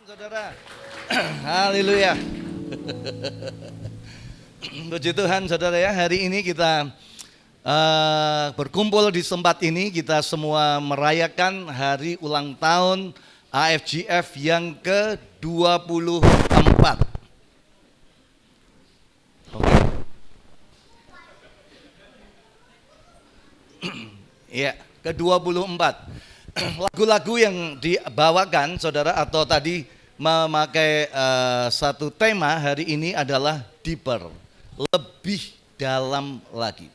Saudara. Haleluya. Puji Tuhan saudara ya, hari ini kita berkumpul di tempat ini, kita semua merayakan hari ulang tahun AFGF yang ke-24. Oke. Ya, ke-24. Lagu-lagu yang dibawakan saudara atau tadi memakai satu tema hari ini adalah deeper, lebih dalam lagi.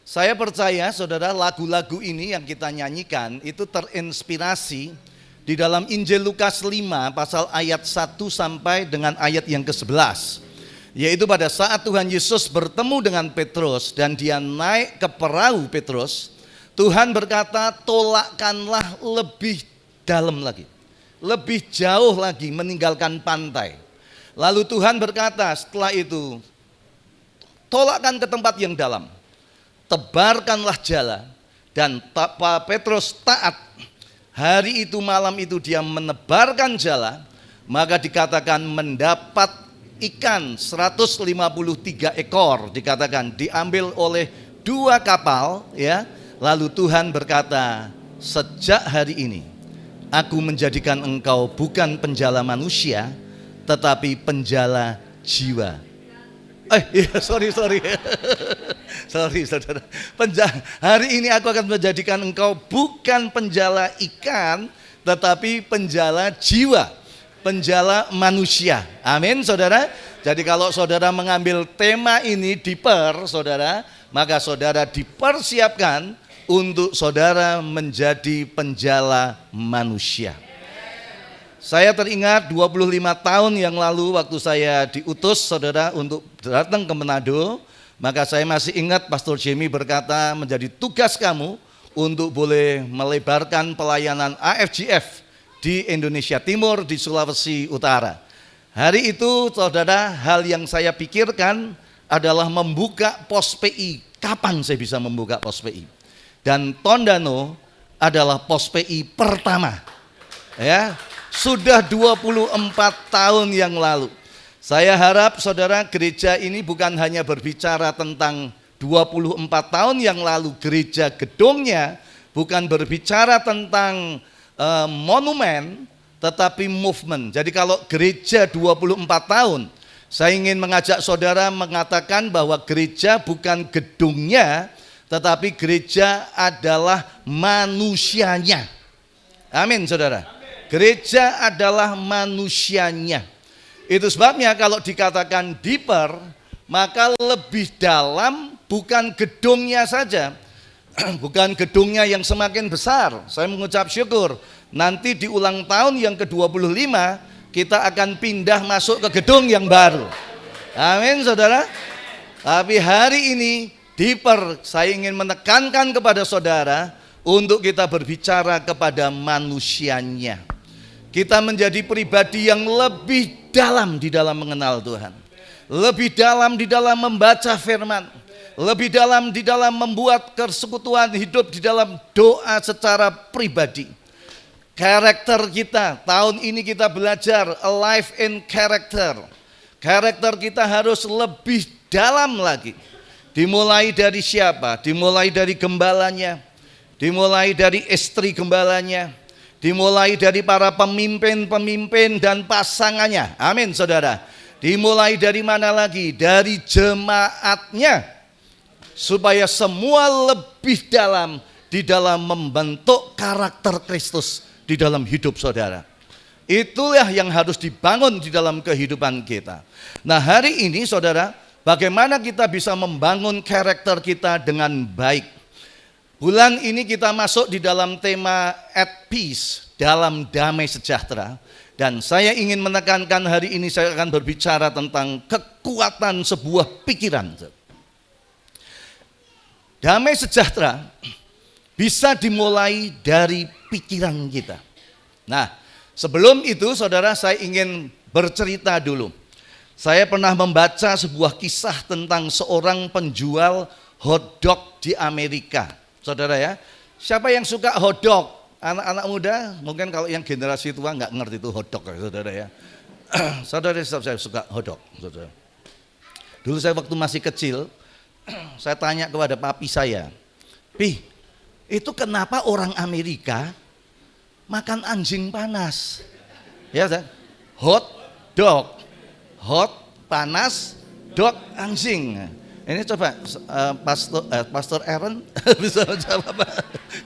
Saya percaya saudara lagu-lagu ini yang kita nyanyikan itu terinspirasi di dalam Injil Lukas 5 pasal ayat 1 sampai dengan ayat yang ke-11. Yaitu pada saat Tuhan Yesus bertemu dengan Petrus dan dia naik ke perahu Petrus, Tuhan berkata, tolakkanlah lebih dalam lagi, lebih jauh lagi meninggalkan pantai. Lalu Tuhan berkata setelah itu, tolakkan ke tempat yang dalam, tebarkanlah jala. Dan Petrus taat. Hari itu malam itu dia menebarkan jala, maka dikatakan mendapat ikan 153 ekor, dikatakan diambil oleh 2 kapal ya. Lalu Tuhan berkata, sejak hari ini aku menjadikan engkau bukan penjala manusia, tetapi penjala jiwa. Sorry saudara. Hari ini aku akan menjadikan engkau bukan penjala ikan, tetapi penjala jiwa, penjala manusia. Amin saudara. Jadi kalau saudara mengambil tema ini deeper saudara, maka saudara dipersiapkan untuk saudara menjadi penjala manusia. Saya teringat 25 tahun yang lalu waktu saya diutus saudara untuk datang ke Manado, maka saya masih ingat Pastor Jamie berkata menjadi tugas kamu untuk boleh melebarkan pelayanan AFGF di Indonesia Timur, di Sulawesi Utara. Hari itu saudara, hal yang saya pikirkan adalah membuka pos PI. Kapan saya bisa membuka pos PI? Dan Tondano adalah pos PI pertama. Ya, sudah 24 tahun yang lalu. Saya harap saudara gereja ini bukan hanya berbicara tentang 24 tahun yang lalu gereja gedungnya, bukan berbicara tentang monumen, tetapi movement. Jadi kalau gereja 24 tahun, saya ingin mengajak saudara mengatakan bahwa gereja bukan gedungnya, tetapi gereja adalah manusianya. Amin saudara. Gereja adalah manusianya. Itu sebabnya kalau dikatakan deeper, maka lebih dalam, bukan gedungnya saja. Bukan gedungnya yang semakin besar. Saya mengucap syukur, nanti di ulang tahun yang ke-25 kita akan pindah masuk ke gedung yang baru. Amin saudara. Tapi hari ini deeper, saya ingin menekankan kepada saudara untuk kita berbicara kepada manusianya. Kita menjadi pribadi yang lebih dalam di dalam mengenal Tuhan, lebih dalam di dalam membaca firman, lebih dalam di dalam membuat persekutuan hidup di dalam doa secara pribadi. Karakter kita, tahun ini kita belajar alive in character. Karakter kita harus lebih dalam lagi. Dimulai dari siapa? Dimulai dari gembalanya, dimulai dari istri gembalanya, dimulai dari para pemimpin-pemimpin dan pasangannya. Amin saudara. Dimulai dari mana lagi? Dari jemaatnya. Supaya semua lebih dalam di dalam membentuk karakter Kristus di dalam hidup saudara. Itulah yang harus dibangun di dalam kehidupan kita. Nah hari ini saudara, bagaimana kita bisa membangun karakter kita dengan baik? Bulan ini kita masuk di dalam tema at peace, dalam damai sejahtera. Dan saya ingin menekankan hari ini saya akan berbicara tentang kekuatan sebuah pikiran. Damai sejahtera bisa dimulai dari pikiran kita. Nah, sebelum itu saudara, saya ingin bercerita dulu. Saya pernah membaca sebuah kisah tentang seorang penjual hotdog di Amerika. Saudara ya, siapa yang suka hotdog? Anak-anak muda, mungkin kalau yang generasi tua nggak ngerti itu hotdog ya saudara ya. Saudara, saya suka hotdog. Saudara. Dulu saya waktu masih kecil, saya tanya kepada papi saya, "Pi, itu kenapa orang Amerika makan anjing panas?" Ya, hot dog, hot panas, dog anjing. Ini coba Pastor Aaron bisa jawab,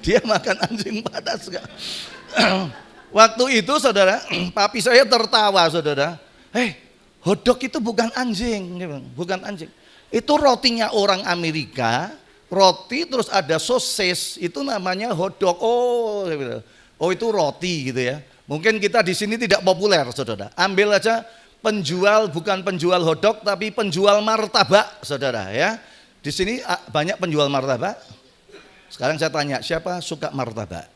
dia makan anjing panas gak? Waktu itu saudara, papi saya tertawa saudara. Hotdog itu bukan anjing, bukan anjing. Itu rotinya orang Amerika, roti terus ada sosis, itu namanya hotdog. Oh itu roti gitu ya. Mungkin kita di sini tidak populer saudara. Ambil aja penjual, bukan penjual hotdog tapi penjual martabak saudara ya. Di sini banyak penjual martabak. Sekarang saya tanya, siapa suka martabak?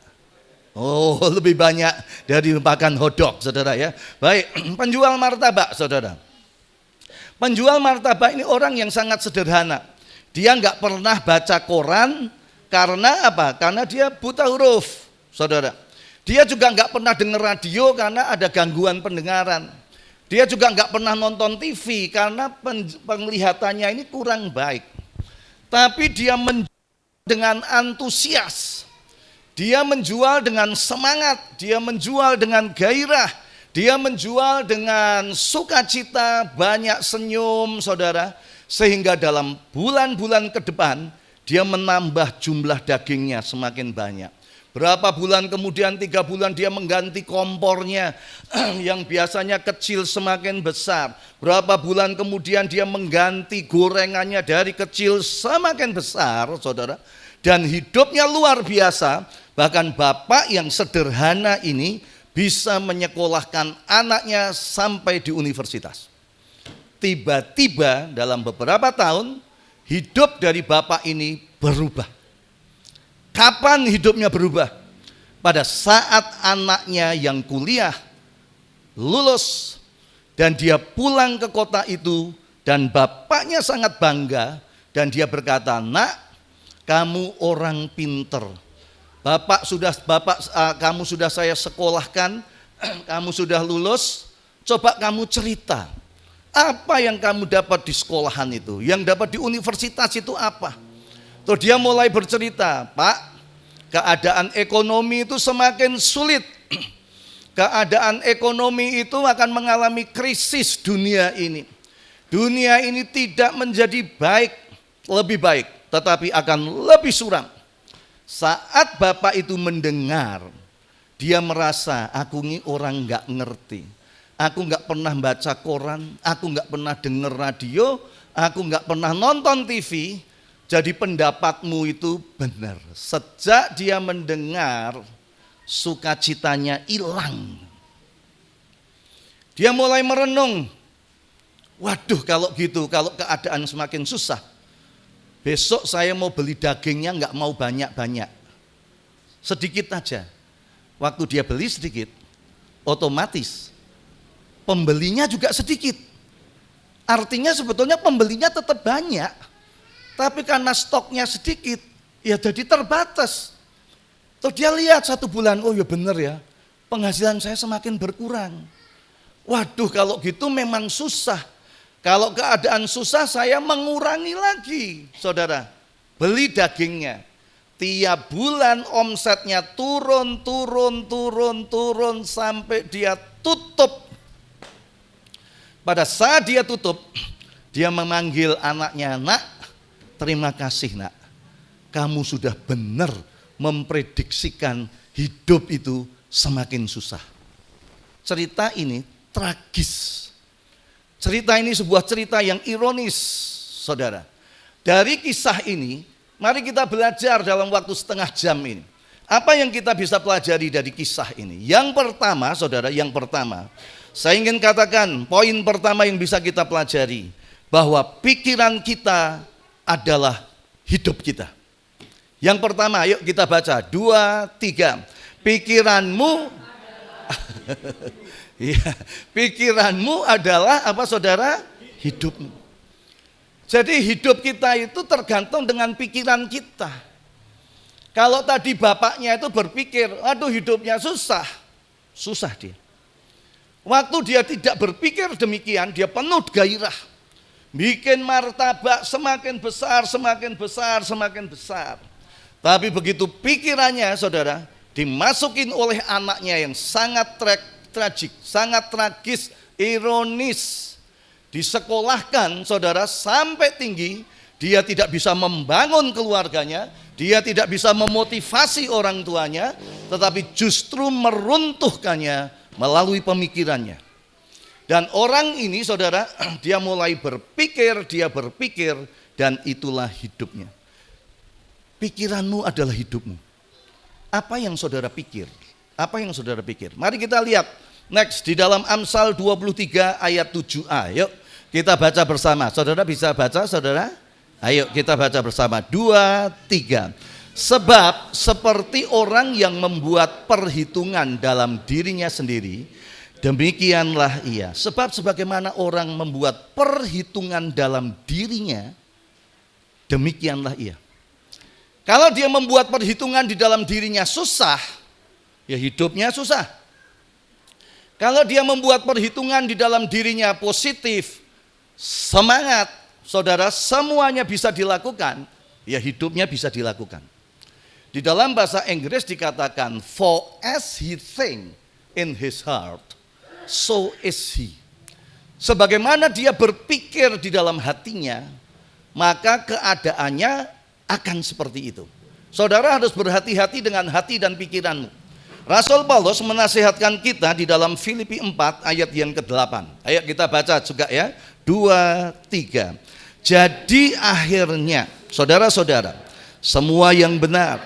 Oh, lebih banyak dari makan hotdog saudara ya. Baik, penjual martabak saudara. Penjual martabak ini orang yang sangat sederhana. Dia nggak pernah baca koran, karena apa? Karena dia buta huruf saudara. Dia juga nggak pernah dengar radio karena ada gangguan pendengaran. Dia juga nggak pernah nonton TV karena penglihatannya ini kurang baik. Tapi dia menjual dengan antusias, dia menjual dengan semangat, dia menjual dengan gairah, dia menjual dengan sukacita, banyak senyum saudara. Sehingga dalam bulan-bulan ke depan dia menambah jumlah dagingnya semakin banyak. Berapa bulan kemudian, 3 bulan dia mengganti kompornya yang biasanya kecil semakin besar. Berapa bulan kemudian dia mengganti gorengannya dari kecil semakin besar saudara. Dan hidupnya luar biasa. Bahkan bapak yang sederhana ini bisa menyekolahkan anaknya sampai di universitas. Tiba-tiba dalam beberapa tahun hidup dari bapak ini berubah. Kapan hidupnya berubah? Pada saat anaknya yang kuliah lulus dan dia pulang ke kota itu, dan bapaknya sangat bangga dan dia berkata, "Nak, kamu orang pinter. Kamu sudah saya sekolahkan, kamu sudah lulus. Coba kamu cerita, apa yang kamu dapat di sekolahan itu? Yang dapat di universitas itu apa?" Terus dia mulai bercerita, "Pak, keadaan ekonomi itu semakin sulit. Keadaan ekonomi itu akan mengalami krisis dunia ini. Dunia ini tidak menjadi lebih baik, tetapi akan lebih suram." Saat bapak itu mendengar, dia merasa, aku ini orang gak ngerti. Aku gak pernah baca koran, aku gak pernah dengar radio, aku gak pernah nonton TV. Jadi pendapatmu itu benar. Sejak dia mendengar, sukacitanya hilang. Dia mulai merenung. Waduh, kalau gitu, kalau keadaan semakin susah, besok saya mau beli dagingnya nggak mau banyak-banyak, sedikit aja. Waktu dia beli sedikit, otomatis pembelinya juga sedikit. Artinya sebetulnya pembelinya tetap banyak, tapi karena stoknya sedikit, ya jadi terbatas. Terus dia lihat 1 bulan, oh ya benar ya, penghasilan saya semakin berkurang. Waduh, kalau gitu memang susah. Kalau keadaan susah, saya mengurangi lagi, saudara, beli dagingnya. Tiap bulan omsetnya turun sampai dia tutup. Pada saat dia tutup, dia memanggil anaknya, "Nak, terima kasih nak, kamu sudah benar memprediksikan hidup itu semakin susah." Cerita ini tragis. Cerita ini sebuah cerita yang ironis, saudara. Dari kisah ini, mari kita belajar dalam waktu setengah jam ini. Apa yang kita bisa pelajari dari kisah ini? Yang pertama, saudara, saya ingin katakan poin pertama yang bisa kita pelajari, bahwa pikiran kita adalah hidup kita. Yang pertama, yuk kita baca, 2, 3. Pikiranmu iya, pikiranmu adalah apa saudara? Hidupmu. Jadi hidup kita itu tergantung dengan pikiran kita. Kalau tadi bapaknya itu berpikir, aduh hidupnya susah, susah dia. Waktu dia tidak berpikir demikian, dia penuh gairah. Bikin martabak semakin besar, semakin besar, semakin besar. Tapi begitu pikirannya, saudara, dimasukin oleh anaknya yang sangat tragik, sangat tragis, ironis. Disekolahkan, saudara, sampai tinggi, dia tidak bisa membangun keluarganya, dia tidak bisa memotivasi orang tuanya, tetapi justru meruntuhkannya melalui pemikirannya. Dan orang ini, saudara, dia mulai berpikir, dan itulah hidupnya. Pikiranmu adalah hidupmu. Apa yang saudara pikir? Apa yang saudara pikir? Mari kita lihat next di dalam Amsal 23 ayat 7a. Yuk kita baca bersama. Saudara bisa baca, saudara? Ayo kita baca bersama. 2, 3. Sebab seperti orang yang membuat perhitungan dalam dirinya sendiri, demikianlah ia. Sebab sebagaimana orang membuat perhitungan dalam dirinya, demikianlah ia. Kalau dia membuat perhitungan di dalam dirinya susah, ya hidupnya susah. Kalau dia membuat perhitungan di dalam dirinya positif, semangat, saudara, semuanya bisa dilakukan, ya hidupnya bisa dilakukan. Di dalam bahasa Inggris dikatakan, for as he think in his heart, so is he. Sebagaimana dia berpikir di dalam hatinya, maka keadaannya akan seperti itu. Saudara harus berhati-hati dengan hati dan pikiranmu. Rasul Paulus menasihatkan kita di dalam Filipi 4 ayat yang ke-8. Ayo kita baca juga ya. 2, 3. Jadi akhirnya, saudara-saudara, semua yang benar,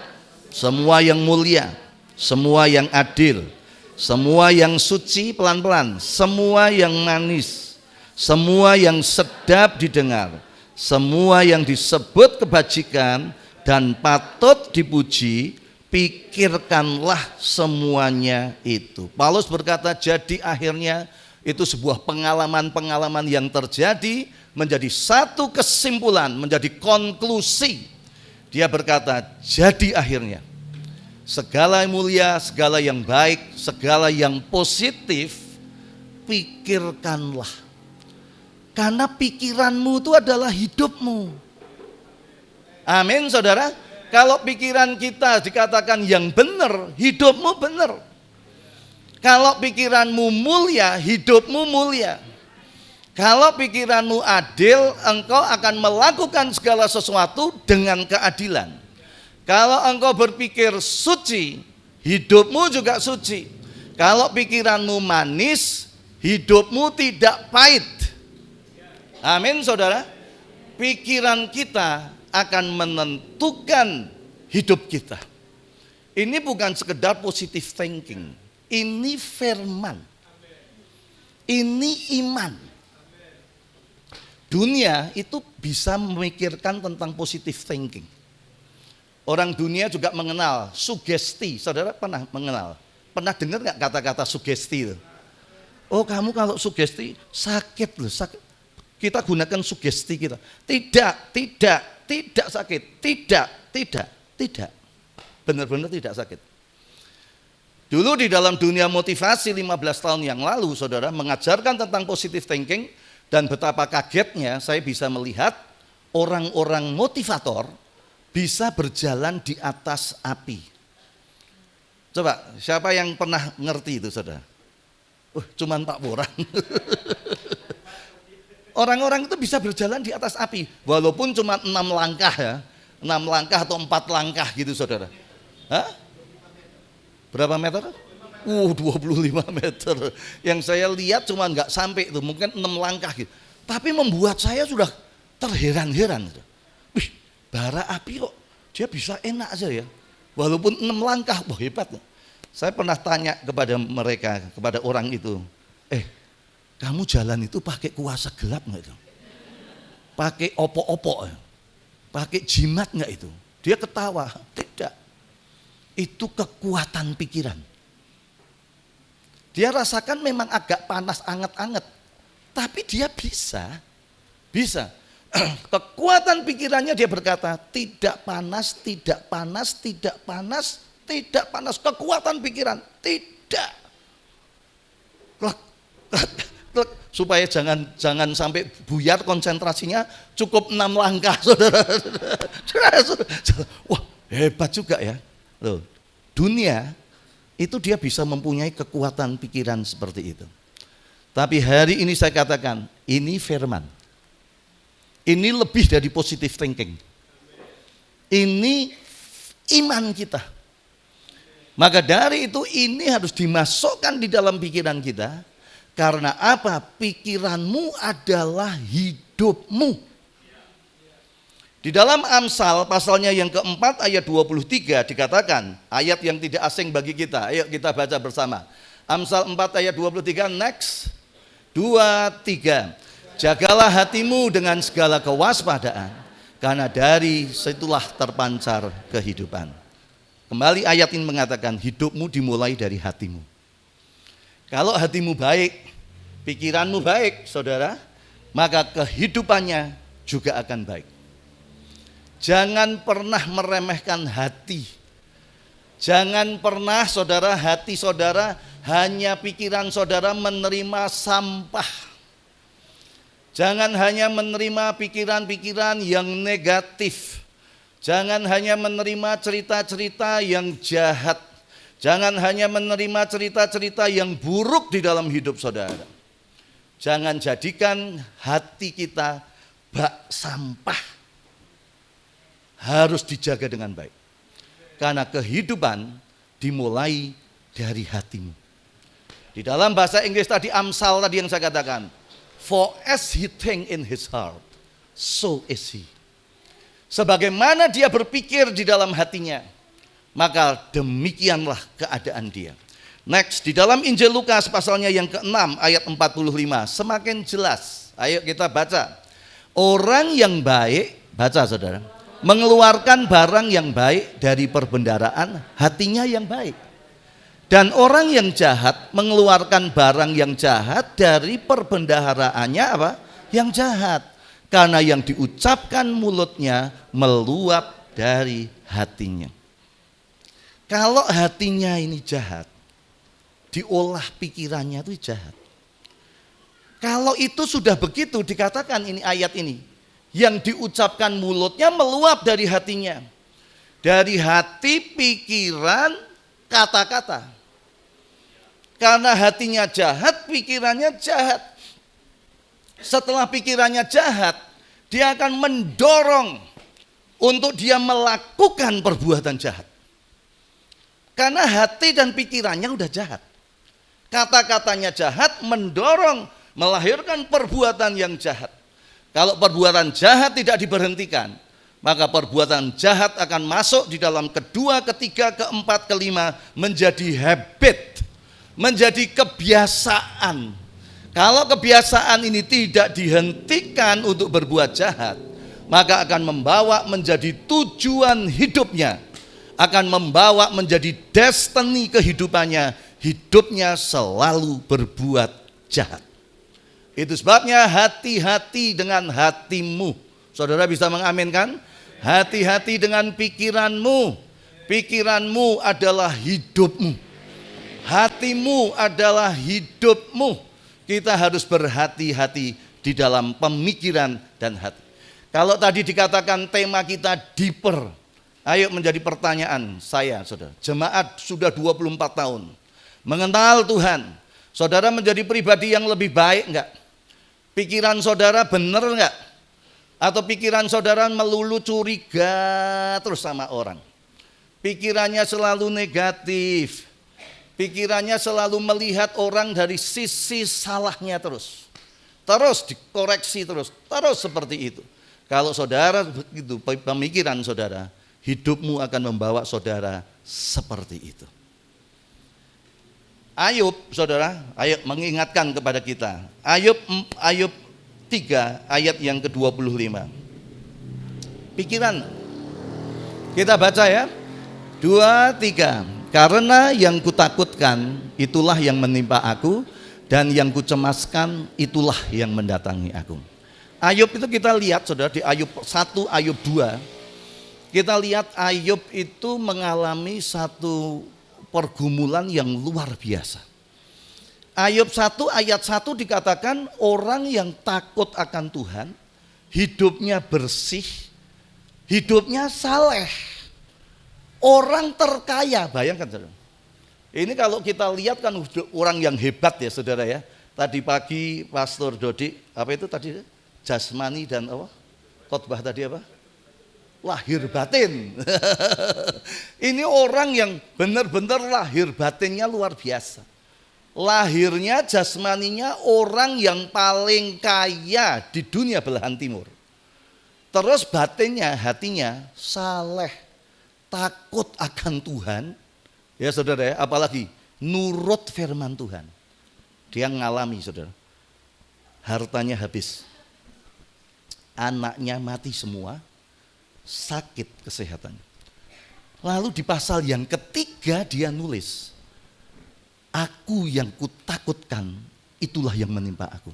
semua yang mulia, semua yang adil, semua yang suci, pelan-pelan, semua yang manis, semua yang sedap didengar, semua yang disebut kebajikan dan patut dipuji, pikirkanlah semuanya itu. Paulus berkata, jadi akhirnya itu sebuah pengalaman-pengalaman yang terjadi menjadi satu kesimpulan, menjadi konklusi. Dia berkata, jadi akhirnya segala yang mulia, segala yang baik, segala yang positif, pikirkanlah. Karena pikiranmu itu adalah hidupmu. Amin, saudara. Kalau pikiran kita dikatakan yang benar, hidupmu benar. Kalau pikiranmu mulia, hidupmu mulia. Kalau pikiranmu adil, engkau akan melakukan segala sesuatu dengan keadilan. Kalau engkau berpikir suci, hidupmu juga suci. Kalau pikiranmu manis, hidupmu tidak pahit. Amin, saudara. Pikiran kita akan menentukan hidup kita. Ini bukan sekedar positive thinking. Ini firman. Ini iman. Dunia itu bisa memikirkan tentang positive thinking. Orang dunia juga mengenal sugesti. Saudara pernah mengenal? Pernah dengar nggak kata-kata sugesti itu? Oh, kamu kalau sugesti sakit loh, sakit. Kita gunakan sugesti kita. Tidak sakit. Tidak. Benar-benar tidak sakit. Dulu di dalam dunia motivasi 15 tahun yang lalu, saudara, mengajarkan tentang positive thinking, dan betapa kagetnya saya bisa melihat orang-orang motivator bisa berjalan di atas api. Coba, siapa yang pernah ngerti itu, saudara? Cuman Pak Boran. Orang-orang itu bisa berjalan di atas api, walaupun cuma 6 langkah ya, 6 langkah atau 4 langkah gitu, saudara. Hah? Berapa meter? 25 meter. Yang saya lihat cuma nggak sampai itu, mungkin 6 langkah gitu. Tapi membuat saya sudah terheran-heran. Wih, bara api kok dia bisa enak aja ya. Walaupun 6 langkah, wah hebat. Saya pernah tanya kepada mereka, kepada orang itu, kamu jalan itu pakai kuasa gelap nggak itu? Pakai opo-opo, pakai jimat nggak itu? Dia ketawa, tidak. Itu kekuatan pikiran. Dia rasakan memang agak panas, anget-anget, tapi dia bisa. Kekuatan pikirannya dia berkata, tidak panas, tidak panas, tidak panas, tidak panas. Kekuatan pikiran, tidak. Klek, klek, klek. Supaya jangan sampai buyar konsentrasinya, cukup 6 langkah, saudara. Wah, hebat juga ya. Loh, dunia itu dia bisa mempunyai kekuatan pikiran seperti itu. Tapi hari ini saya katakan, ini firman. Ini lebih dari positive thinking. Ini iman kita. Maka dari itu ini harus dimasukkan di dalam pikiran kita. Karena apa? Pikiranmu adalah hidupmu. Di dalam Amsal pasalnya yang keempat ayat 23 dikatakan, ayat yang tidak asing bagi kita. Ayo kita baca bersama. Amsal 4 ayat 23, next. 2, 3. Jagalah hatimu dengan segala kewaspadaan, karena dari situlah terpancar kehidupan. Kembali ayat ini mengatakan, hidupmu dimulai dari hatimu. Kalau hatimu baik, pikiranmu baik, saudara, maka kehidupannya juga akan baik. Jangan pernah meremehkan hati. Jangan pernah saudara, hati saudara, hanya pikiran saudara menerima sampah. Jangan hanya menerima pikiran-pikiran yang negatif. Jangan hanya menerima cerita-cerita yang jahat. Jangan hanya menerima cerita-cerita yang buruk di dalam hidup saudara. Jangan jadikan hati kita bak sampah. Harus dijaga dengan baik. Karena kehidupan dimulai dari hatimu. Di dalam bahasa Inggris tadi Amsal tadi yang saya katakan. For as he think in his heart, so is he. Sebagaimana dia berpikir di dalam hatinya, maka demikianlah keadaan dia. Next, di dalam Injil Lukas pasalnya yang ke-6 ayat 45, semakin jelas. Ayo kita baca. Orang yang baik, baca saudara, mengeluarkan barang yang baik dari perbendaharaan hatinya yang baik. Dan orang yang jahat mengeluarkan barang yang jahat dari perbendaharaannya apa? Yang jahat. Karena yang diucapkan mulutnya meluap dari hatinya. Kalau hatinya ini jahat, diolah pikirannya itu jahat. Kalau itu sudah begitu dikatakan ini ayat ini, yang diucapkan mulutnya meluap dari hatinya. Dari hati, pikiran, kata-kata. Karena hatinya jahat, pikirannya jahat. Setelah pikirannya jahat, dia akan mendorong untuk dia melakukan perbuatan jahat. Karena hati dan pikirannya udah jahat. Kata-katanya jahat, mendorong, melahirkan perbuatan yang jahat. Kalau perbuatan jahat tidak diberhentikan, maka perbuatan jahat akan masuk di dalam kedua, ketiga, keempat, kelima, menjadi habit, menjadi kebiasaan. Kalau kebiasaan ini tidak dihentikan untuk berbuat jahat, maka akan membawa menjadi tujuan hidupnya, akan membawa menjadi destiny kehidupannya, hidupnya selalu berbuat jahat. Itu sebabnya hati-hati dengan hatimu. Saudara bisa mengaminkan? Hati-hati dengan pikiranmu. Pikiranmu adalah hidupmu. Hatimu adalah hidupmu. Kita harus berhati-hati di dalam pemikiran dan hati. Kalau tadi dikatakan tema kita deeper, ayo menjadi pertanyaan saya, saudara. Jemaat sudah 24 tahun mengenal Tuhan. Saudara menjadi pribadi yang lebih baik enggak? Pikiran saudara benar enggak? Atau pikiran saudara melulu curiga terus sama orang? Pikirannya selalu negatif. Pikirannya selalu melihat orang dari sisi salahnya terus. Terus dikoreksi terus seperti itu. Kalau saudara begitu pemikiran saudara, hidupmu akan membawa saudara seperti itu. Ayub, saudara, Ayub mengingatkan kepada kita. Ayub 3 ayat yang ke-25. Pikiran. Kita baca ya. 2, 3. Karena yang kutakutkan itulah yang menimpa aku, dan yang kucemaskan itulah yang mendatangi aku. Ayub itu kita lihat saudara di Ayub 1, Ayub 2. Kita lihat Ayub itu mengalami satu pergumulan yang luar biasa. Ayub 1 ayat 1 dikatakan orang yang takut akan Tuhan, hidupnya bersih, hidupnya saleh. Orang terkaya, bayangkan saudara. Ini kalau kita lihat kan orang yang hebat ya saudara ya. Tadi pagi Pastor Dodi, apa itu tadi? Jasmani dan apa? Khotbah tadi apa? Lahir batin. Ini orang yang benar-benar lahir batinnya luar biasa. Lahirnya jasmaninya orang yang paling kaya di dunia belahan timur. Terus batinnya, hatinya saleh, takut akan Tuhan. Ya saudara ya, apalagi nurut firman Tuhan. Dia ngalami saudara. Hartanya habis. Anaknya mati semua, sakit kesehatan. Lalu di pasal yang ketiga dia nulis, aku yang kutakutkan itulah yang menimpa aku.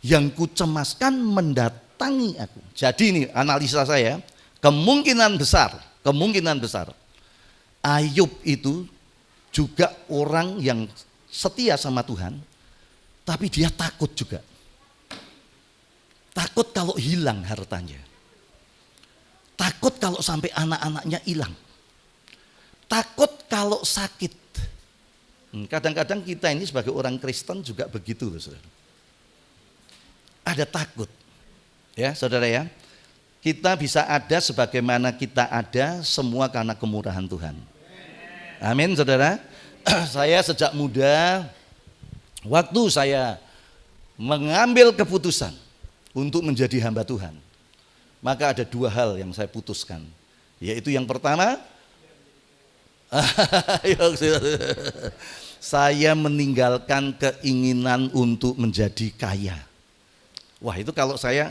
Yang kucemaskan mendatangi aku. Jadi ini analisa saya, kemungkinan besar Ayub itu juga orang yang setia sama Tuhan, tapi dia takut juga. Takut kalau hilang hartanya. Takut kalau sampai anak-anaknya hilang. Takut kalau sakit. Kadang-kadang kita ini sebagai orang Kristen juga begitu loh saudara. Ada takut. Ya saudara ya. Kita bisa ada sebagaimana kita ada semua karena kemurahan Tuhan. Amin saudara. Saya sejak muda, waktu saya mengambil keputusan untuk menjadi hamba Tuhan, maka ada dua hal yang saya putuskan. Yaitu yang pertama, saya meninggalkan keinginan untuk menjadi kaya. Wah itu kalau saya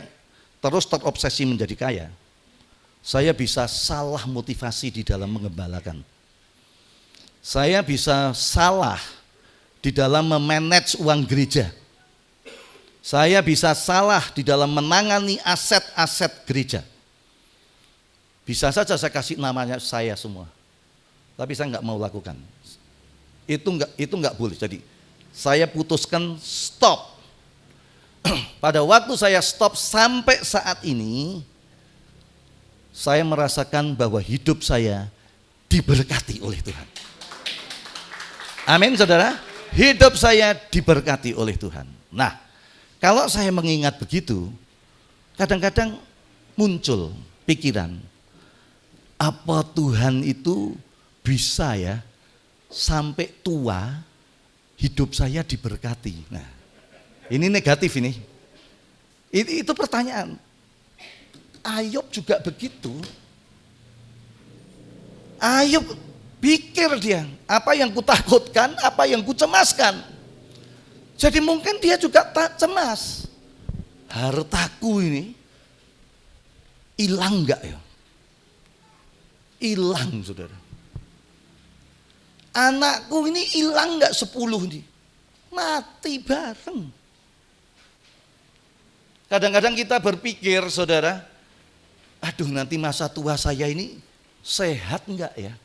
terus terobsesi menjadi kaya, saya bisa salah motivasi di dalam mengembalakan. Saya bisa salah di dalam memanage uang gereja. Saya bisa salah di dalam menangani aset-aset gereja. Bisa saja saya kasih namanya saya semua, tapi saya nggak mau lakukan. Itu nggak boleh. Jadi saya putuskan stop. Pada waktu saya stop sampai saat ini, saya merasakan bahwa hidup saya diberkati oleh Tuhan. Amin saudara. Hidup saya diberkati oleh Tuhan. Nah, kalau saya mengingat begitu, kadang-kadang muncul pikiran, apa Tuhan itu bisa ya sampai tua hidup saya diberkati. Nah, ini negatif ini. Itu pertanyaan. Ayub juga begitu. Ayub pikir dia, apa yang kutakutkan, apa yang kucemaskan. Jadi mungkin dia juga tak cemas. Hartaku ini hilang enggak ya? Hilang saudara. Anakku ini hilang enggak 10 nih? Mati bareng. Kadang-kadang kita berpikir saudara, aduh nanti masa tua saya ini sehat enggak ya?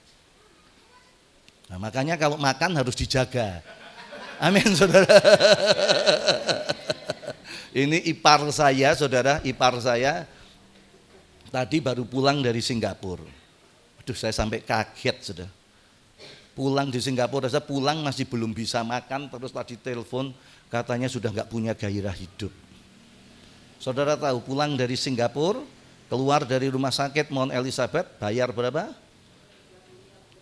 Nah, makanya kalau makan harus dijaga. Amin saudara. Ini ipar saya saudara, ipar saya tadi baru pulang dari Singapura. Aduh saya sampai kaget saudara. Pulang di Singapura, saya pulang masih belum bisa makan, terus tadi telepon katanya sudah nggak punya gairah hidup. Saudara tahu pulang dari Singapura, keluar dari rumah sakit Mount Elizabeth, bayar berapa?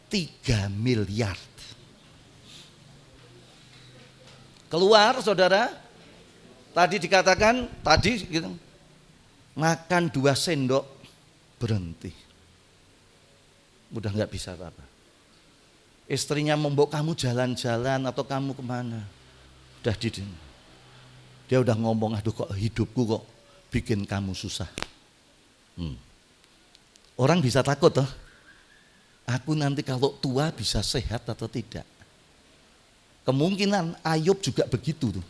3 miliar. Keluar saudara, tadi dikatakan, tadi gitu, makan 2 sendok berhenti. Udah nggak bisa apa-apa. Istrinya membawa kamu jalan-jalan atau kamu kemana? Udah dia udah ngomong, aduh kok hidupku kok bikin kamu susah. Orang bisa takut toh. Aku nanti kalau tua bisa sehat atau tidak. Kemungkinan Ayub juga begitu tuh.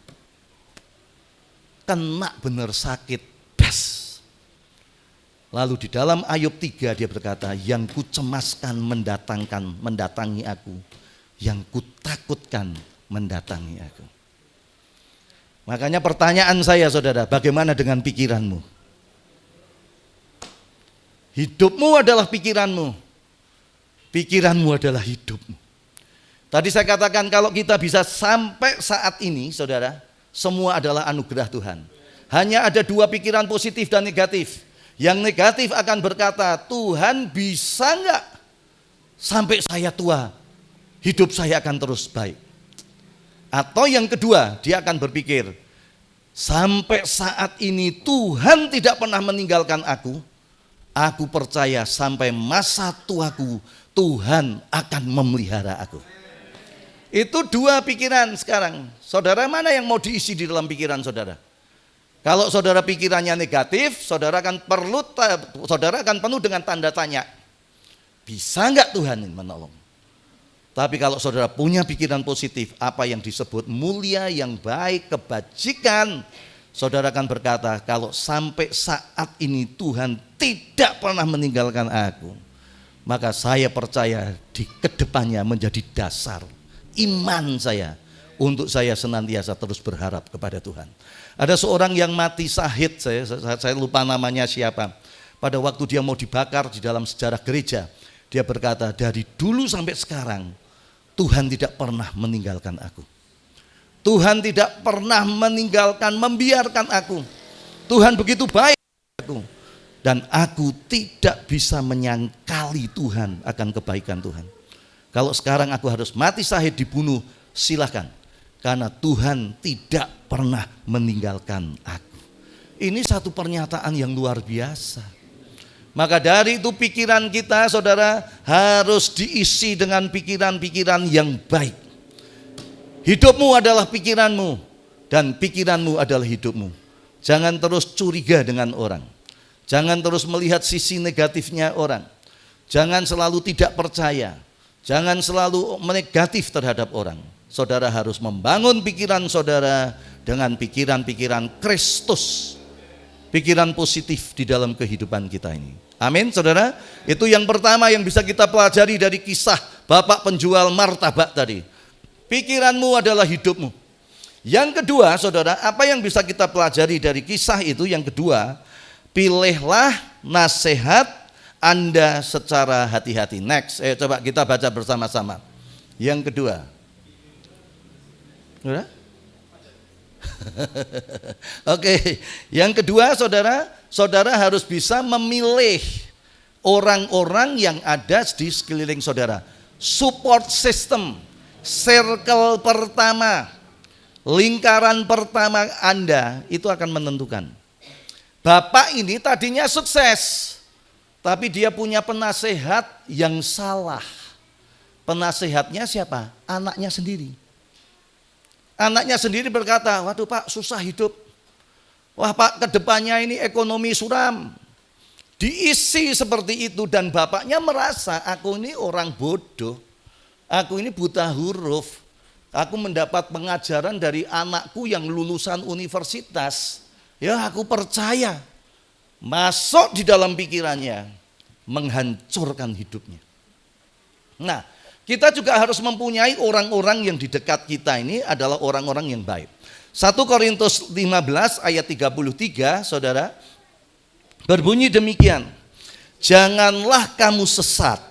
kena benar sakit, das. Lalu di dalam Ayub 3 dia berkata, yang kucemaskan mendatangi aku, yang kutakutkan mendatangi aku. Makanya pertanyaan saya saudara, bagaimana dengan pikiranmu? Hidupmu adalah pikiranmu. Pikiranmu adalah hidupmu. Tadi saya katakan kalau kita bisa sampai saat ini saudara, semua adalah anugerah Tuhan. Hanya ada dua pikiran positif dan negatif. Yang negatif akan berkata, Tuhan bisa enggak sampai saya tua, hidup saya akan terus baik. Atau yang kedua, dia akan berpikir, sampai saat ini Tuhan tidak pernah meninggalkan aku percaya sampai masa tuaku Tuhan akan memelihara aku. Itu dua pikiran sekarang. Saudara, mana yang mau diisi di dalam pikiran saudara? Kalau saudara pikirannya negatif, saudara akan penuh dengan tanda tanya. Bisa enggak Tuhan ini menolong? Tapi kalau saudara punya pikiran positif, apa yang disebut mulia, yang baik, kebajikan, saudara akan berkata, kalau sampai saat ini Tuhan tidak pernah meninggalkan aku, maka saya percaya di kedepannya menjadi dasar iman saya untuk saya senantiasa terus berharap kepada Tuhan. Ada seorang yang mati syahid, saya lupa namanya siapa. Pada waktu dia mau dibakar di dalam sejarah gereja, dia berkata, dari dulu sampai sekarang Tuhan tidak pernah meninggalkan aku. Tuhan tidak pernah membiarkan aku. Tuhan begitu baik aku. Dan aku tidak bisa menyangkali Tuhan akan kebaikan Tuhan. Kalau sekarang aku harus mati syahid dibunuh, silakan. Karena Tuhan tidak pernah meninggalkan aku. Ini satu pernyataan yang luar biasa. Maka dari itu pikiran kita saudara harus diisi dengan pikiran-pikiran yang baik. Hidupmu adalah pikiranmu dan pikiranmu adalah hidupmu. Jangan terus curiga dengan orang. Jangan terus melihat sisi negatifnya orang. Jangan selalu tidak percaya. Jangan selalu negatif terhadap orang. Saudara harus membangun pikiran saudara dengan pikiran-pikiran Kristus. Pikiran positif di dalam kehidupan kita ini. Amin saudara. Itu yang pertama yang bisa kita pelajari dari kisah Bapak penjual martabak tadi. Pikiranmu adalah hidupmu. Yang kedua saudara, apa yang bisa kita pelajari dari kisah itu? Yang kedua, pilihlah nasihat Anda secara hati-hati. Next, coba kita baca bersama-sama. Yang kedua. Sudah? Oke, yang kedua saudara harus bisa memilih orang-orang yang ada di sekeliling saudara. Support system, circle pertama, lingkaran pertama Anda itu akan menentukan. Bapak ini tadinya sukses, tapi dia punya penasehat yang salah. Penasehatnya siapa? Anaknya sendiri. Anaknya sendiri berkata, waduh Pak, susah hidup. Wah Pak, kedepannya ini ekonomi suram. Diisi seperti itu dan bapaknya merasa, aku ini orang bodoh. Aku ini buta huruf. Aku mendapat pengajaran dari anakku yang lulusan universitas. Ya aku percaya. Masuk di dalam pikirannya, menghancurkan hidupnya. Nah, kita juga harus mempunyai orang-orang yang di dekat kita ini adalah orang-orang yang baik. 1 Korintus 15 ayat 33 saudara berbunyi demikian. Janganlah kamu sesat,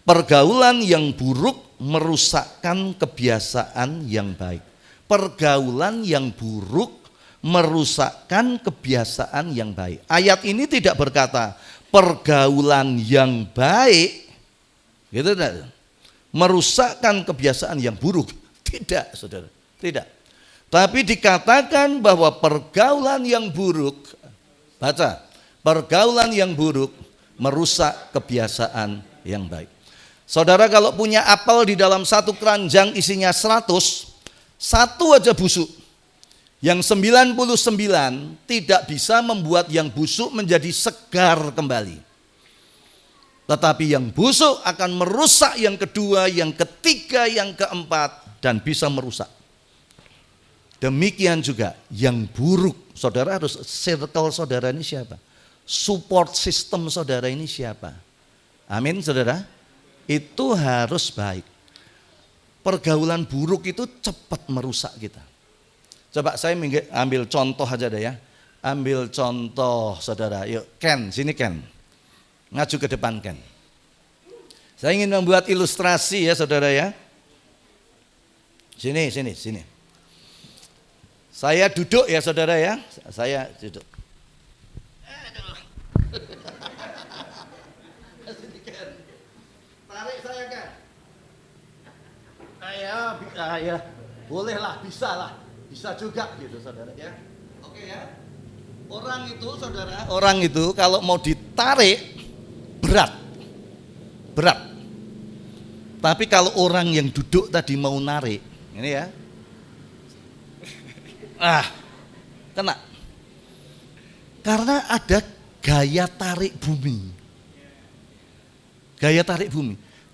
pergaulan yang buruk merusakkan kebiasaan yang baik. Pergaulan yang buruk merusakkan kebiasaan yang baik. Ayat ini tidak berkata pergaulan yang baik, gitu tidak? Merusakkan kebiasaan yang buruk. Tidak saudara, tidak. Tapi dikatakan bahwa pergaulan yang buruk, baca, pergaulan yang buruk merusak kebiasaan yang baik. Saudara kalau punya apel di dalam satu keranjang isinya 100, satu aja busuk. Yang 99 tidak bisa membuat yang busuk menjadi segar kembali. Tetapi yang busuk akan merusak yang kedua, yang ketiga, yang keempat, dan bisa merusak. Demikian juga yang buruk. Saudara harus, circle saudara ini siapa? Support system saudara ini siapa? Amin saudara. Itu harus baik. Pergaulan buruk itu cepat merusak kita. Coba saya ambil contoh aja deh ya. Ambil contoh saudara. Yuk Ken, sini Ken. Ngaju ke depan Ken. Saya ingin membuat ilustrasi ya saudara ya. Sini. Saya duduk ya saudara ya. Saya duduk. Tarik saya kan. Ya, bolehlah, bisa lah. Bisa juga gitu saudara ya. Oke ya. Orang itu kalau mau ditarik berat. Tapi kalau orang yang duduk tadi mau narik, ini ya. Kena. Karena ada gaya tarik bumi.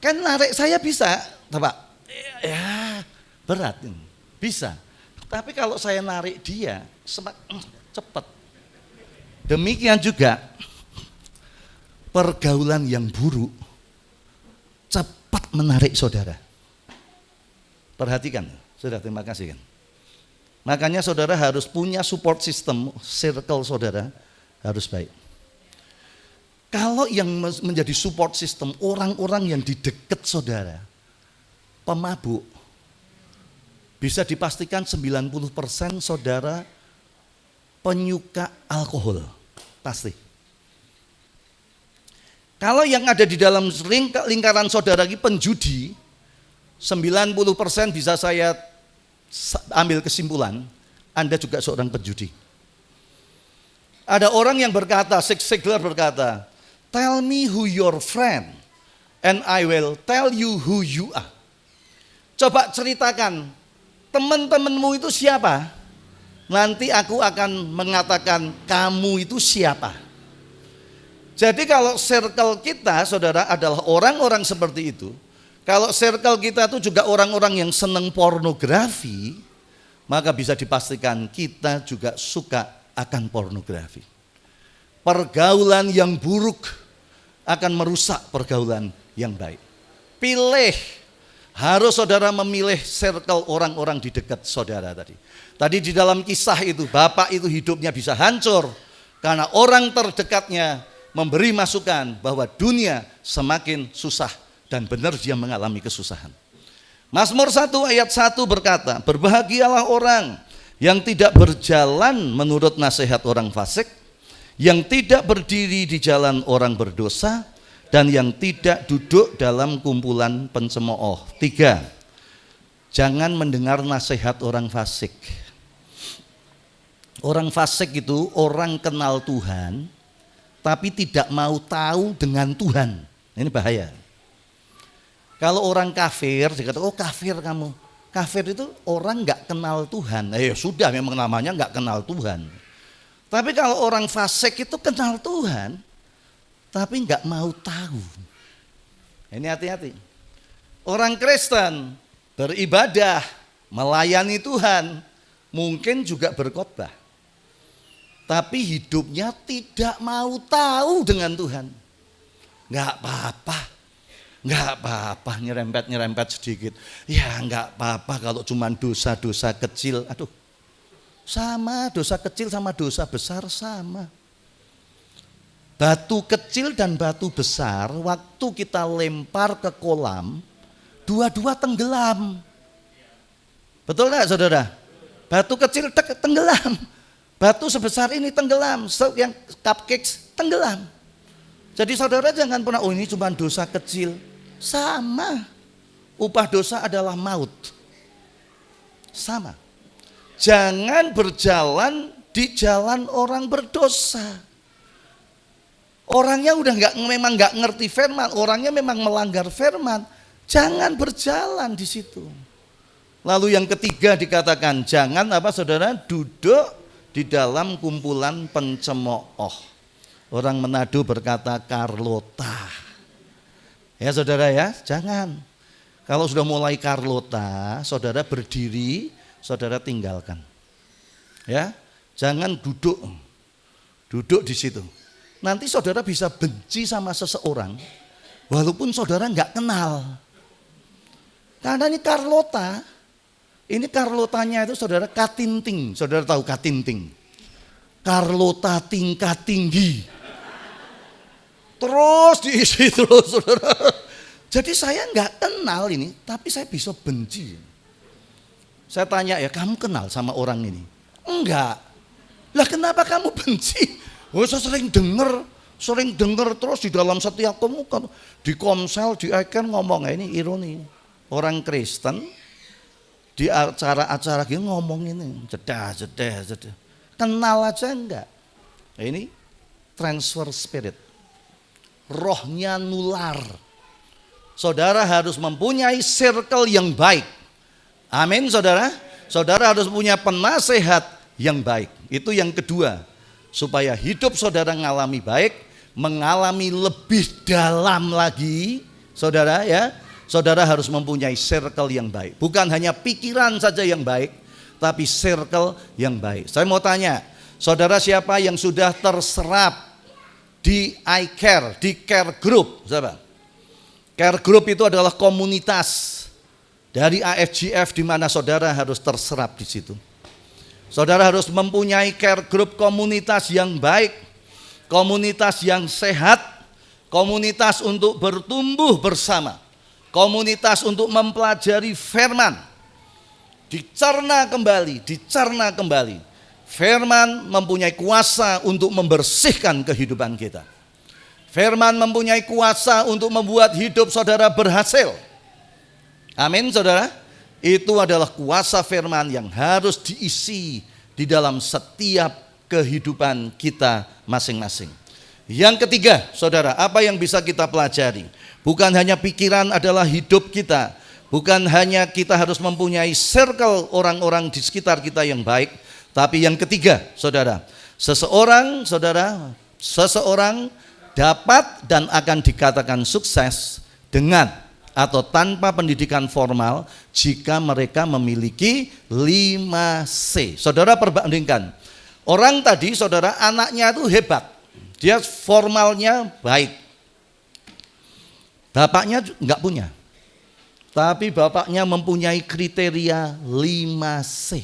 Kan narik saya bisa, Pak. Ya, berat ini. Bisa. Tapi kalau saya narik dia, cepat. Demikian juga pergaulan yang buruk cepat menarik saudara. Perhatikan, sudah terima kasih kan. Makanya saudara harus punya support system, circle saudara harus baik. Kalau yang menjadi support system orang-orang yang di dekat saudara, pemabuk, bisa dipastikan 90% saudara penyuka alkohol, pasti. Kalau yang ada di dalam lingkaran saudara ini penjudi, 90% bisa saya ambil kesimpulan, Anda juga seorang penjudi. Ada orang yang berkata, Zig Ziglar berkata, tell me who your friend and I will tell you who you are. Coba ceritakan, teman-temanmu itu siapa? Nanti aku akan mengatakan kamu itu siapa. Jadi kalau circle kita saudara adalah orang-orang seperti itu, kalau circle kita itu juga orang-orang yang senang pornografi, maka bisa dipastikan kita juga suka akan pornografi. Pergaulan yang buruk akan merusak pergaulan yang baik. Pilih, harus saudara memilih circle orang-orang di dekat saudara tadi. Tadi di dalam kisah itu, bapak itu hidupnya bisa hancur karena orang terdekatnya memberi masukan bahwa dunia semakin susah. Dan benar dia mengalami kesusahan. Mazmur 1 ayat 1 berkata, berbahagialah orang yang tidak berjalan menurut nasihat orang fasik, yang tidak berdiri di jalan orang berdosa, dan yang tidak duduk dalam kumpulan pencemooh. 3. Jangan mendengar nasihat orang fasik. Orang fasik itu orang kenal Tuhan, tapi tidak mau tahu dengan Tuhan. Ini bahaya. Kalau orang kafir, dikata, oh kafir kamu. Kafir itu orang nggak kenal Tuhan. Ya sudah, memang namanya nggak kenal Tuhan. Tapi kalau orang fasik itu kenal Tuhan, tapi nggak mau tahu. Ini hati-hati. Orang Kristen beribadah, melayani Tuhan, mungkin juga berkhotbah. Tapi hidupnya tidak mau tahu dengan Tuhan. Nggak apa-apa, nyerempet sedikit. Ya nggak apa-apa kalau cuma dosa-dosa kecil. Aduh, sama dosa kecil sama dosa besar sama. Batu kecil dan batu besar waktu kita lempar ke kolam, dua-dua tenggelam. Betul nggak saudara? Batu kecil tenggelam. Batu sebesar ini tenggelam, yang cupcakes tenggelam. Jadi saudara jangan pernah, oh ini cuma dosa kecil. Sama, upah dosa adalah maut. Sama. Jangan berjalan di jalan orang berdosa. Orangnya memang nggak ngerti firman, orangnya memang melanggar firman. Jangan berjalan di situ. Lalu yang ketiga dikatakan, jangan saudara duduk di dalam kumpulan pencemooh. Orang Manado berkata Carlota. Ya saudara ya, jangan. Kalau sudah mulai Carlota, saudara berdiri, saudara tinggalkan. Ya, jangan duduk di situ. Nanti saudara bisa benci sama seseorang, walaupun saudara nggak kenal. Karena ini Carlota, ini Carlotanya itu saudara Katinting. Saudara tahu Katinting? Carlota tingkat tinggi. Terus diisi terus saudara. Jadi saya nggak kenal ini, tapi saya bisa benci. Saya tanya ya, kamu kenal sama orang ini? Enggak. Lah kenapa kamu benci? Oh, saya sering dengar terus di dalam setiap di Komsel, di Icon ngomong, ini ironi. Orang Kristen di acara-acara gitu ngomong ini, jedah. Kenal aja enggak. Nah, ini transfer spirit. Rohnya nular. Saudara harus mempunyai circle yang baik. Amin, saudara. Saudara harus punya penasehat yang baik. Itu yang kedua. Supaya hidup saudara mengalami baik, mengalami lebih dalam lagi, saudara ya. Saudara harus mempunyai circle yang baik. Bukan hanya pikiran saja yang baik, tapi circle yang baik. Saya mau tanya, saudara siapa yang sudah terserap di iCare, di Care Group? Siapa? Care Group itu adalah komunitas dari AFGF di mana saudara harus terserap di situ. Saudara harus mempunyai care group komunitas yang baik, komunitas yang sehat, komunitas untuk bertumbuh bersama, komunitas untuk mempelajari firman, dicerna kembali. Firman mempunyai kuasa untuk membersihkan kehidupan kita. Firman mempunyai kuasa untuk membuat hidup saudara berhasil. Amin, saudara. Itu adalah kuasa firman yang harus diisi di dalam setiap kehidupan kita masing-masing. Yang ketiga, saudara, apa yang bisa kita pelajari? Bukan hanya pikiran adalah hidup kita. Bukan hanya kita harus mempunyai circle orang-orang di sekitar kita yang baik. Tapi yang ketiga, saudara, seseorang dapat dan akan dikatakan sukses dengan atau tanpa pendidikan formal jika mereka memiliki 5C. Saudara perbandingkan. Orang tadi saudara anaknya itu hebat. Dia formalnya baik. Bapaknya enggak punya. Tapi bapaknya mempunyai kriteria 5C.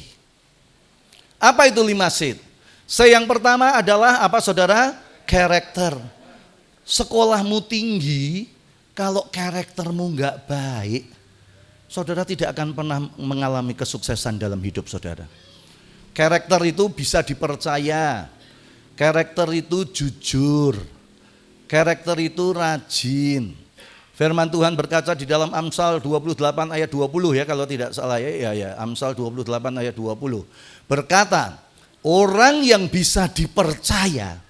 Apa itu 5C? C yang pertama adalah apa saudara? Karakter. Sekolahmu tinggi, kalau karaktermu enggak baik, saudara tidak akan pernah mengalami kesuksesan dalam hidup saudara. Karakter itu bisa dipercaya, karakter itu jujur, karakter itu rajin. Firman Tuhan berkata di dalam Amsal 28 ayat 20 ya kalau tidak salah ya, Amsal 28 ayat 20. Berkata, orang yang bisa dipercaya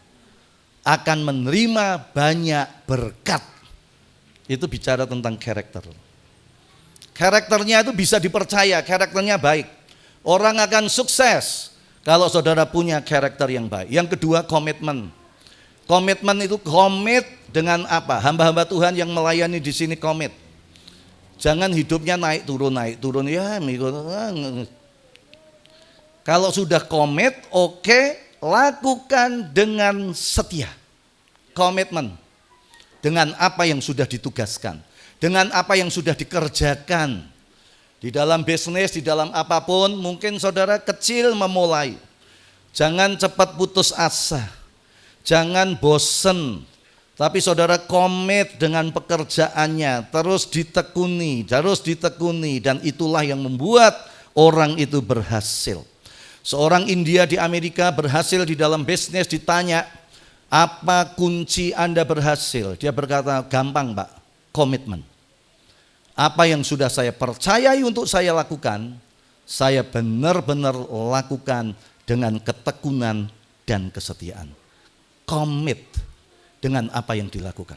akan menerima banyak berkat. Itu bicara tentang karakter. Karakternya itu bisa dipercaya, karakternya baik. Orang akan sukses kalau saudara punya karakter yang baik. Yang kedua, komitmen. Komitmen itu komit dengan apa? Hamba-hamba Tuhan yang melayani di sini komit. Jangan hidupnya naik turun ya. Kalau sudah komit, oke, lakukan dengan setia. Komitmen. Dengan apa yang sudah ditugaskan, dengan apa yang sudah dikerjakan. Di dalam bisnis, di dalam apapun, mungkin saudara kecil memulai. Jangan cepat putus asa, jangan bosen. Tapi saudara komit dengan pekerjaannya, terus ditekuni, dan itulah yang membuat orang itu berhasil. Seorang India di Amerika berhasil di dalam bisnis, ditanya, apa kunci Anda berhasil? Dia berkata, gampang Pak, komitmen. Apa yang sudah saya percayai untuk saya lakukan, saya benar-benar lakukan dengan ketekunan dan kesetiaan. Komit dengan apa yang dilakukan.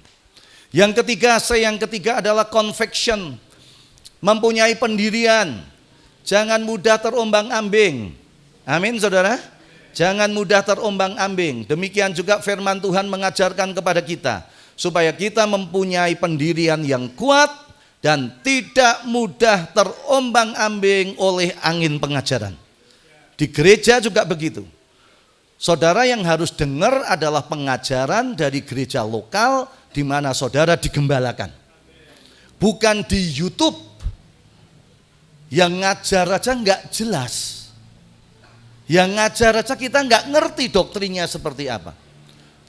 Yang ketiga adalah conviction. Mempunyai pendirian. Jangan mudah terombang-ambing. Amin saudara. Jangan mudah terombang-ambing. Demikian juga firman Tuhan mengajarkan kepada kita supaya kita mempunyai pendirian yang kuat dan tidak mudah terombang-ambing oleh angin pengajaran. Di gereja juga begitu. Saudara yang harus dengar adalah pengajaran dari gereja lokal di mana saudara digembalakan. Bukan di YouTube yang ngajar aja nggak jelas. Yang ngajar aja kita nggak ngerti doktrinnya seperti apa.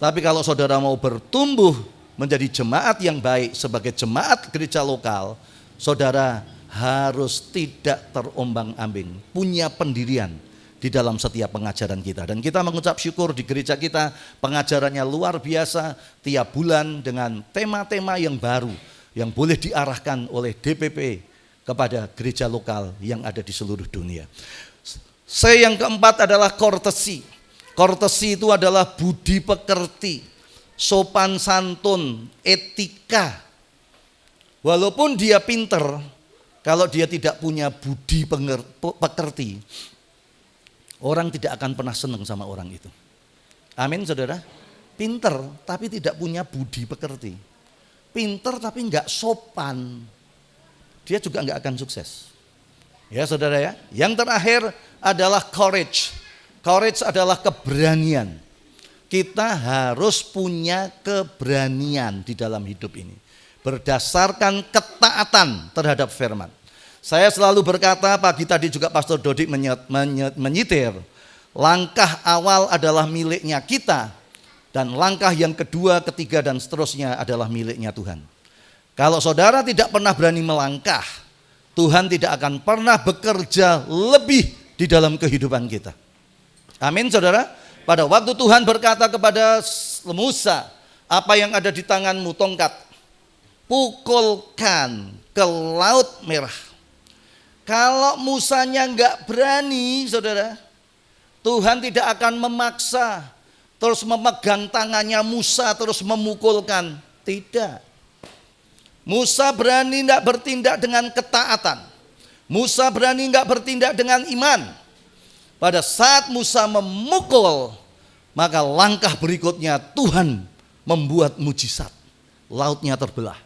Tapi kalau saudara mau bertumbuh menjadi jemaat yang baik sebagai jemaat gereja lokal, saudara harus tidak terombang-ambing, punya pendirian di dalam setiap pengajaran kita. Dan kita mengucap syukur di gereja kita, pengajarannya luar biasa tiap bulan dengan tema-tema yang baru yang boleh diarahkan oleh DPP kepada gereja lokal yang ada di seluruh dunia. Yang keempat adalah courtesy. Courtesy itu adalah budi pekerti, sopan santun, etika. Walaupun dia pinter, kalau dia tidak punya budi pekerti, orang tidak akan pernah senang sama orang itu. Amin, saudara. Pinter tapi tidak punya budi pekerti. Pinter tapi enggak sopan, dia juga enggak akan sukses. Ya saudara ya. Yang terakhir adalah courage. Courage adalah keberanian. Kita harus punya keberanian di dalam hidup ini. Berdasarkan ketaatan terhadap firman. Saya selalu berkata, pagi tadi juga Pastor Dodik menyitir, langkah awal adalah miliknya kita, dan langkah yang kedua, ketiga, dan seterusnya adalah miliknya Tuhan. Kalau saudara tidak pernah berani melangkah, Tuhan tidak akan pernah bekerja lebih di dalam kehidupan kita. Amin, saudara. Pada waktu Tuhan berkata kepada Musa, apa yang ada di tanganmu, tongkat, pukulkan ke Laut Merah. Kalau Musanya enggak berani, saudara, Tuhan tidak akan memaksa terus memegang tangannya Musa terus memukulkan. Tidak. Musa berani enggak bertindak dengan ketaatan. Musa berani enggak bertindak dengan iman. Pada saat Musa memukul, maka langkah berikutnya Tuhan membuat mujizat. Lautnya terbelah.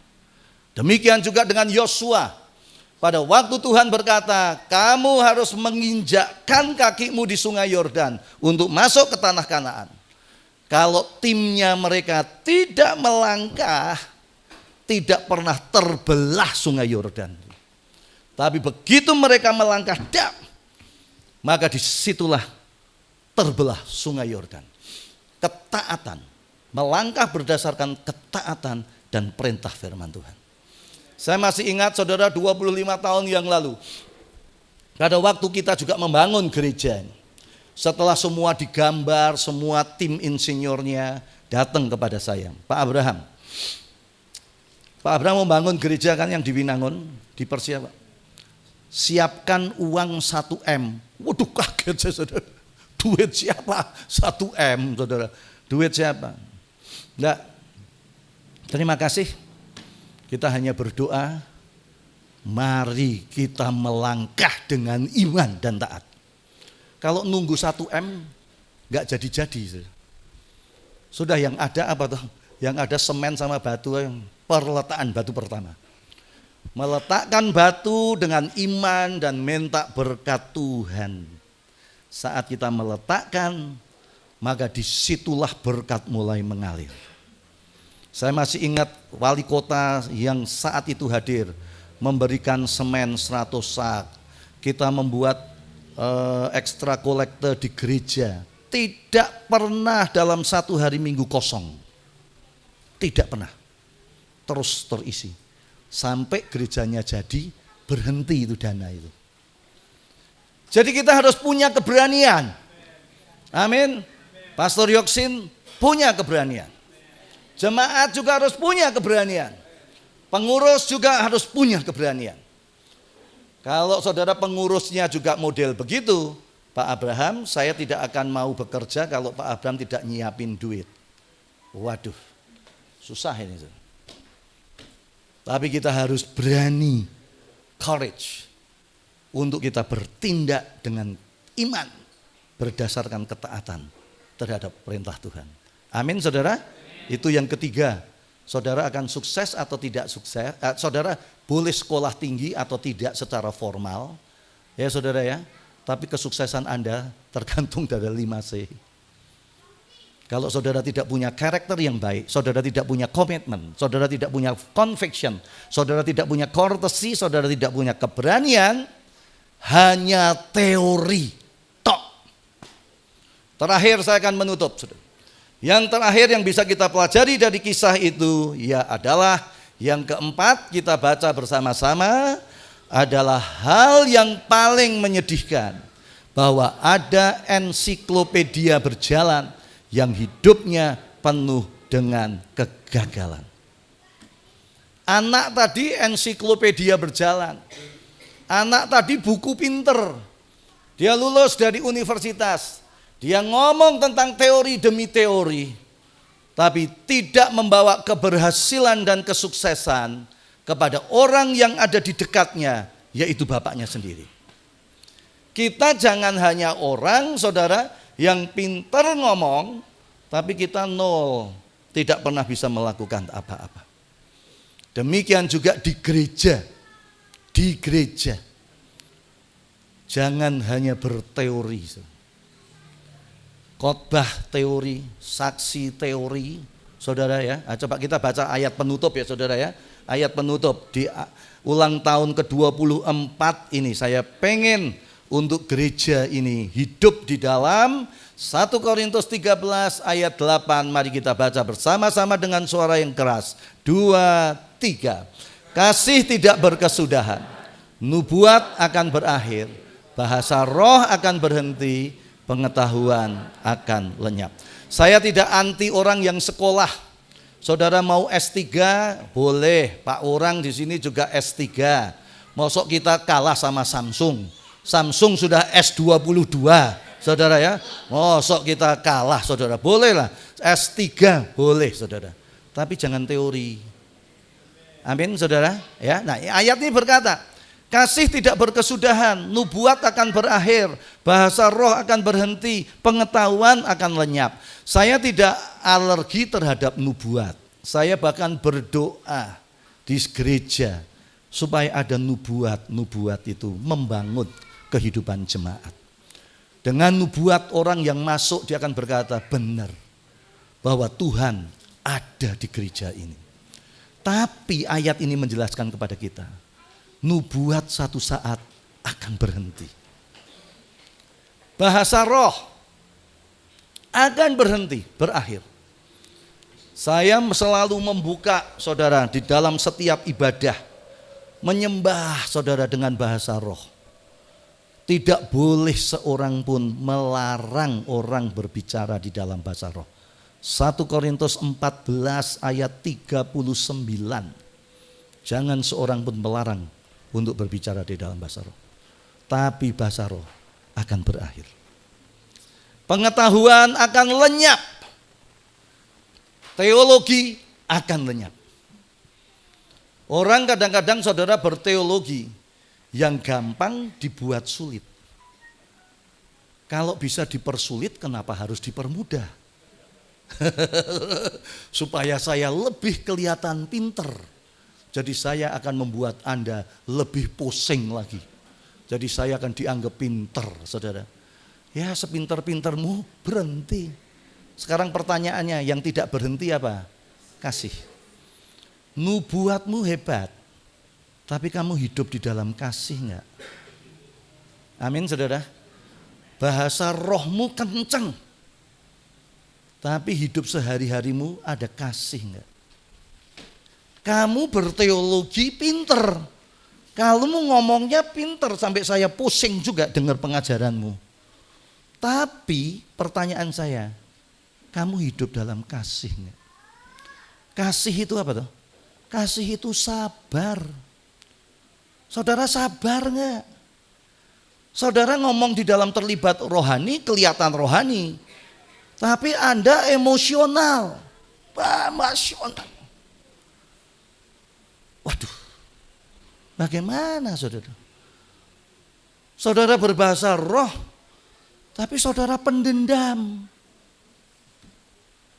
Demikian juga dengan Yosua. Pada waktu Tuhan berkata, kamu harus menginjakkan kakimu di sungai Yordan untuk masuk ke tanah Kanaan. Kalau timnya mereka tidak melangkah, tidak pernah terbelah sungai Yordan. Tapi begitu mereka melangkah, maka disitulah terbelah sungai Yordan. Ketaatan, melangkah berdasarkan ketaatan dan perintah firman Tuhan. Saya masih ingat saudara 25 tahun yang lalu, pada waktu kita juga membangun gereja. Setelah semua digambar, semua tim insinyurnya datang kepada saya, Pak Abraham. Pak Abraham membangun gereja kan yang di Winangun, di Persia, Pak. Siapkan uang 1M. Waduh, kaget saya, saudara. Duit siapa? 1M, saudara. Duit siapa? Enggak. Terima kasih. Kita hanya berdoa, mari kita melangkah dengan iman dan taat. Kalau nunggu 1M, enggak jadi-jadi. Sudah yang ada apa tuh? Yang ada semen sama batu, perletaan batu pertama. Meletakkan batu dengan iman dan minta berkat Tuhan. Saat kita meletakkan, maka disitulah berkat mulai mengalir. Saya masih ingat wali kota yang saat itu hadir, memberikan semen 100 sak. Kita membuat ekstra kolektor di gereja. Tidak pernah dalam satu hari Minggu kosong. Tidak pernah. Terus terisi. Sampai gerejanya jadi, berhenti itu dana itu. Jadi kita harus punya keberanian. Amin. Pastor Yoksin punya keberanian. Jemaat juga harus punya keberanian. Pengurus juga harus punya keberanian. Kalau saudara pengurusnya juga model begitu, Pak Abraham, saya tidak akan mau bekerja kalau Pak Abraham tidak nyiapin duit. Waduh, susah ini. Tapi kita harus berani, courage, untuk kita bertindak dengan iman, berdasarkan ketaatan terhadap perintah Tuhan. Amin, saudara. Itu yang ketiga, saudara akan sukses atau tidak sukses, saudara boleh sekolah tinggi atau tidak secara formal, ya saudara ya. tapi kesuksesan Anda tergantung dari 5C. Kalau saudara tidak punya karakter yang baik, saudara tidak punya komitmen, saudara tidak punya conviction, saudara tidak punya courtesy, saudara tidak punya keberanian, hanya teori tok. Terakhir saya akan menutup. Yang terakhir yang bisa kita pelajari dari kisah itu ya adalah yang keempat, kita baca bersama-sama, adalah hal yang paling menyedihkan bahwa ada ensiklopedia berjalan yang hidupnya penuh dengan kegagalan. Anak tadi ensiklopedia berjalan. Anak tadi buku pinter. Dia lulus dari universitas. Dia ngomong tentang teori demi teori. Tapi tidak membawa keberhasilan dan kesuksesan kepada orang yang ada di dekatnya, yaitu bapaknya sendiri. Kita jangan hanya orang, saudara, yang pintar ngomong, tapi kita nol, tidak pernah bisa melakukan apa-apa. Demikian juga di gereja. Di gereja, jangan hanya berteori. Khotbah teori, saksi teori, saudara ya. Coba kita baca ayat penutup ya saudara ya. Ayat penutup di ulang tahun ke-24 ini saya pengen untuk gereja ini hidup di dalam 1 Korintus 13 ayat 8. Mari kita baca bersama-sama dengan suara yang keras. 2, 3. Kasih tidak berkesudahan, nubuat akan berakhir, bahasa roh akan berhenti, pengetahuan akan lenyap. Saya tidak anti orang yang sekolah. Saudara mau S3 boleh, Pak orang di sini juga S3. Mosok kita kalah sama Samsung. Samsung sudah S22, saudara ya. Mosok kita kalah, saudara. Boleh lah, S3 boleh, saudara. Tapi jangan teori. Amin, saudara. Ya, nah ayat ini berkata, kasih tidak berkesudahan, nubuat akan berakhir, bahasa roh akan berhenti, pengetahuan akan lenyap. Saya tidak alergi terhadap nubuat. Saya bahkan berdoa di gereja supaya ada nubuat itu membangun kehidupan jemaat. Dengan nubuat orang yang masuk dia akan berkata benar bahwa Tuhan ada di gereja ini. Tapi ayat ini menjelaskan kepada kita, nubuat satu saat akan berhenti. Bahasa roh akan berhenti, berakhir. Saya selalu membuka saudara di dalam setiap ibadah, menyembah saudara dengan bahasa roh. Tidak boleh seorang pun melarang orang berbicara di dalam bahasa roh. 1 Korintus 14 ayat 39. Jangan seorang pun melarang untuk berbicara di dalam bahasa roh. Tapi bahasa roh akan berakhir. Pengetahuan akan lenyap. Teologi akan lenyap. Orang kadang-kadang saudara berteologi yang gampang dibuat sulit. Kalau bisa dipersulit, kenapa harus dipermudah? Supaya saya lebih kelihatan pinter. Jadi saya akan membuat Anda lebih pusing lagi. Jadi saya akan dianggap pinter, saudara. Ya sepinter-pintermu berhenti. Sekarang pertanyaannya, yang tidak berhenti apa? Kasih. Nubuatmu hebat, tapi kamu hidup di dalam kasih enggak? Amin saudara. Bahasa rohmu kenceng, tapi hidup sehari-harimu ada kasih enggak? Kamu berteologi pinter, kamu ngomongnya pinter sampai saya pusing juga dengar pengajaranmu. Tapi pertanyaan saya, kamu hidup dalam kasih enggak? Kasih itu apa tuh? Kasih itu sabar. Saudara sabar enggak? Saudara ngomong di dalam terlibat rohani, kelihatan rohani. Tapi Anda emosional. Emosional. Waduh. Bagaimana saudara? Saudara berbahasa roh, tapi saudara pendendam.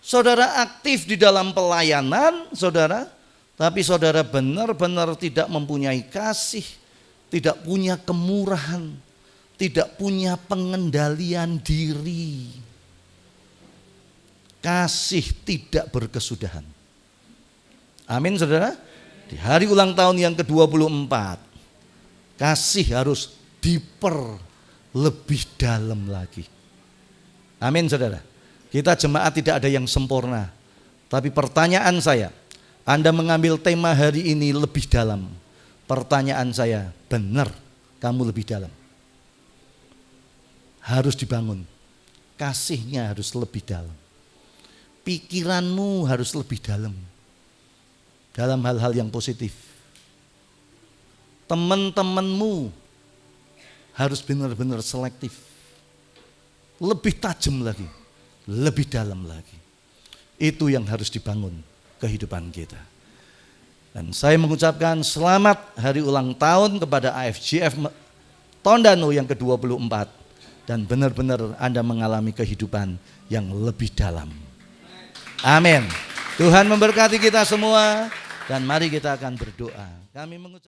Saudara aktif di dalam pelayanan, saudara, tapi saudara benar-benar tidak mempunyai kasih, tidak punya kemurahan, tidak punya pengendalian diri. Kasih tidak berkesudahan. Amin saudara. Di hari ulang tahun yang ke-24, kasih harus lebih dalam lagi. Amin saudara. Kita jemaat tidak ada yang sempurna. Tapi pertanyaan saya, Anda mengambil tema hari ini lebih dalam. Pertanyaan saya, benar kamu lebih dalam? Harus dibangun. Kasihnya harus lebih dalam. Pikiranmu harus lebih dalam. Dalam hal-hal yang positif. Teman-temanmu harus benar-benar selektif. Lebih tajam lagi. Lebih dalam lagi. Itu yang harus dibangun kehidupan kita. Dan saya mengucapkan selamat hari ulang tahun kepada AFJF Tondano yang ke-24. Dan benar-benar Anda mengalami kehidupan yang lebih dalam. Amin. Tuhan memberkati kita semua. Dan mari kita akan berdoa. Kami mengucapkan